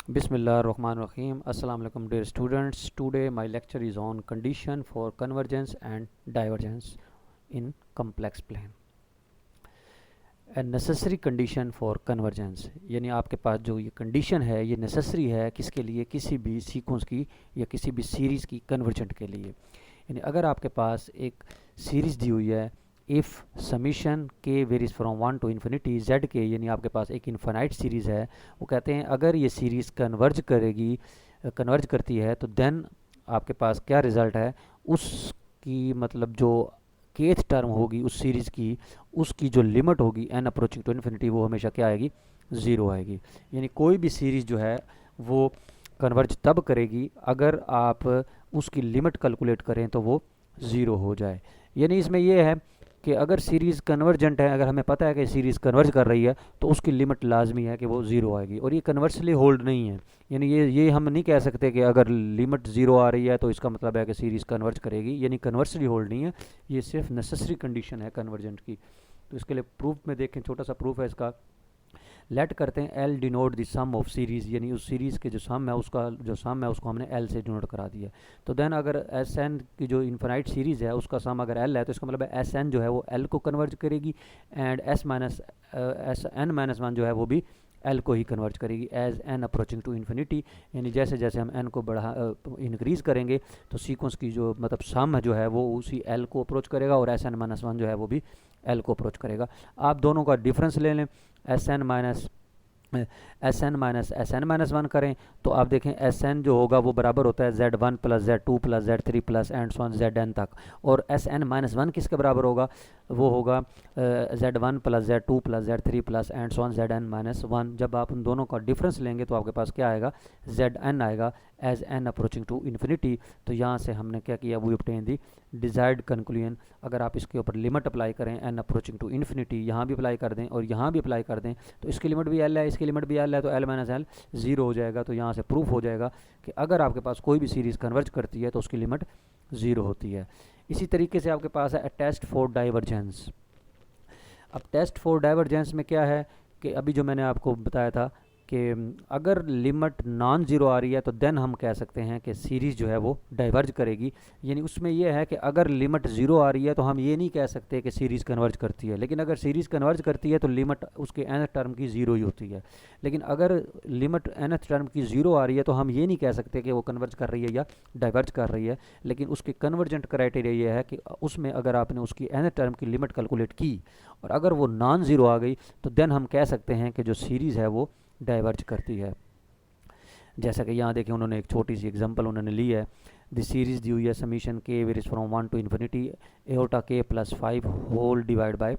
Bismillahirrahmanirrahim. Assalamu alaikum dear students. Today my lecture is on condition for convergence and divergence in complex plane. A necessary condition for convergence, यानी आपके पास जो ये condition है ये necessary है किसके लिए, किसी भी सीक्वेंस की या किसी भी सीरीज़ की कन्वर्जेंट के लिए। यानी अगर आपके पास एक सीरीज़ दी हुई है, इफ़ समीशन के varies from 1 to infinity Z के, यानी आपके पास एक इन्फिनाइट सीरीज़ है, वो कहते हैं अगर ये सीरीज़ कन्वर्ज करती है तो देन आपके पास क्या रिज़ल्ट है, उसकी मतलब जो केथ टर्म होगी उस सीरीज़ की, उसकी जो लिमिट होगी एन अप्रोचिंग टू इन्फिनिटी, वो हमेशा क्या आएगी, ज़ीरो आएगी। यानी कोई भी सीरीज़ जो है वो कन्वर्ज तब करेगी अगर आप उसकी लिमिट कैलकुलेट करें तो वो ज़ीरो हो जाए। यानी इसमें यह है कि अगर सीरीज़ कन्वर्जेंट है, अगर हमें पता है कि सीरीज़ कन्वर्ज कर रही है तो उसकी लिमिट लाजमी है कि वो ज़ीरो आएगी, और ये कन्वर्सली होल्ड नहीं है। यानी ये हम नहीं कह सकते कि अगर लिमिट ज़ीरो आ रही है तो इसका मतलब है कि सीरीज़ कन्वर्ज करेगी, यानी कन्वर्सली होल्ड नहीं है, ये सिर्फ नेसेसरी कंडीशन है कन्वर्जेंट की। तो इसके लिए प्रूफ में देखें, छोटा सा प्रूफ है इसका। लेट करते हैं L denote the sum of series, यानी उस सीरीज़ के जो सम है उसका जो सम है उसको हमने एल से डिनोट करा दिया। तो देन अगर एस एन की जो इन्फिनाइट सीरीज़ है उसका सम अगर एल है तो इसका मतलब है एस एन जो है वो एल को कन्वर्ज करेगी, and S N minus one जो है वो भी एल को ही कन्वर्ज करेगी as N approaching to infinity. यानी जैसे जैसे हम एन को इंक्रीज़ करेंगे तो सीक्वेंस की जो मतलब सम जो है वो उसी एल को अप्रोच करेगा, और एस एन माइनस वन जो है वो भी एल को अप्रोच करेगा। आप दोनों का डिफरेंस ले लें, S N minus S N minus one करें तो आप देखें एस एन जो होगा वो बराबर होता है Z one plus Z two plus Z three plus and so on Z N तक, और एस एन माइनस वन किसके बराबर होगा, वो होगा Z one plus Z two plus Z three plus and so on Z N minus one. जब आप उन दोनों का डिफरेंस लेंगे तो आपके पास क्या आएगा, जेड एन आएगा as N approaching to infinity. तो यहाँ से हमने क्या किया, we obtain the desired conclusion. अगर आप इसके ऊपर लिमिट अप्लाई करें एन अप्रोचिंग टू इन्फिनिटी, यहाँ भी अप्लाई कर दें और यहाँ भी अप्लाई कर दें, तो इसकी लिमिट भी एल है, इसकी लिमिट भी एल है, तो एल माइनस एल ज़ीरो हो जाएगा। तो यहाँ से प्रूफ हो जाएगा कि अगर आपके पास कोई भी सीरीज़ कन्वर्ज करती है तो उसकी लिमिट ज़ीरो होती है। इसी तरीके से आपके पास है टेस्ट फॉर डाइवर्जेंस। अब टेस्ट फॉर डाइवर्जेंस में क्या है कि अभी जो मैंने आपको बताया था कि अगर लिमिट नॉन ज़ीरो आ रही है तो देन हम कह सकते हैं कि सीरीज़ जो है वो डाइवर्ज करेगी। यानी उसमें यह है कि अगर लिमिट ज़ीरो आ रही है तो हम ये नहीं कह सकते कि सीरीज़ कन्वर्ज करती है, लेकिन अगर सीरीज़ कन्वर्ज करती है तो लिमिट उसके एनथ टर्म की ज़ीरो ही होती है। लेकिन अगर लिमिट एनथ टर्म की ज़ीरो आ रही है तो हम ये नहीं कह सकते कि वो कन्वर्ज कर रही है या डाइवर्ज कर रही है, लेकिन उसकी कन्वर्जेंट क्राइटेरिया ये है कि उसमें अगर आपने उसकी एनथ टर्म की लिमिट कैलकुलेट की और अगर वो नॉन ज़ीरो आ गई तो देन हम कह सकते हैं कि जो सीरीज़ है वो डाइवर्ज करती है। जैसा कि यहाँ देखें उन्होंने एक छोटी सी एग्जांपल उन्होंने ली है, द सीरीज दी हुई है समीशन के varies from 1 to infinity iota K plus 5 whole divide by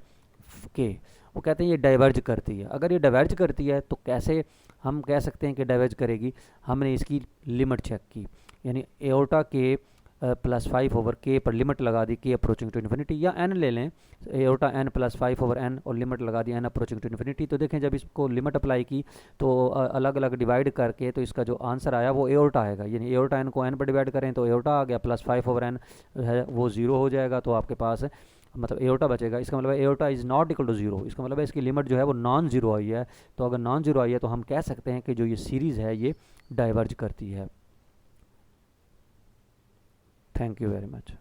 K. वो कहते हैं ये डाइवर्ज करती है। अगर ये डाइवर्ज करती है तो कैसे हम कह सकते हैं कि डाइवर्ज करेगी, हमने इसकी लिमिट चेक की, यानी एओटा के प्लस 5 ओवर के पर लिमिट लगा दी के अप्रोचिंग टू इन्फिनिटी, या एन ले लें iota N plus 5 over N और लिमिट लगा दी एन अप्रोचिंग टू इन्फिनिटी। तो देखें जब इसको लिमिट अप्लाई की तो अलग अलग डिवाइड करके तो इसका जो आंसर आया वो एओटा आएगा, यानी एओटा एन को एन पर डिवाइड करें तो एओटा आ गया, प्लस 5 ओवर एन है वो ज़ीरो हो जाएगा, तो आपके पास मतलब एओटा बचेगा। इसका मतलब iota is not equal to zero, इसका मतलब है इसकी लिमिट जो है वो नॉन ज़ीरो आई है। तो अगर नॉन ज़ीरो आई है तो हम कह सकते हैं कि जो ये सीरीज़ है ये डाइवर्ज करती है। Thank you very much.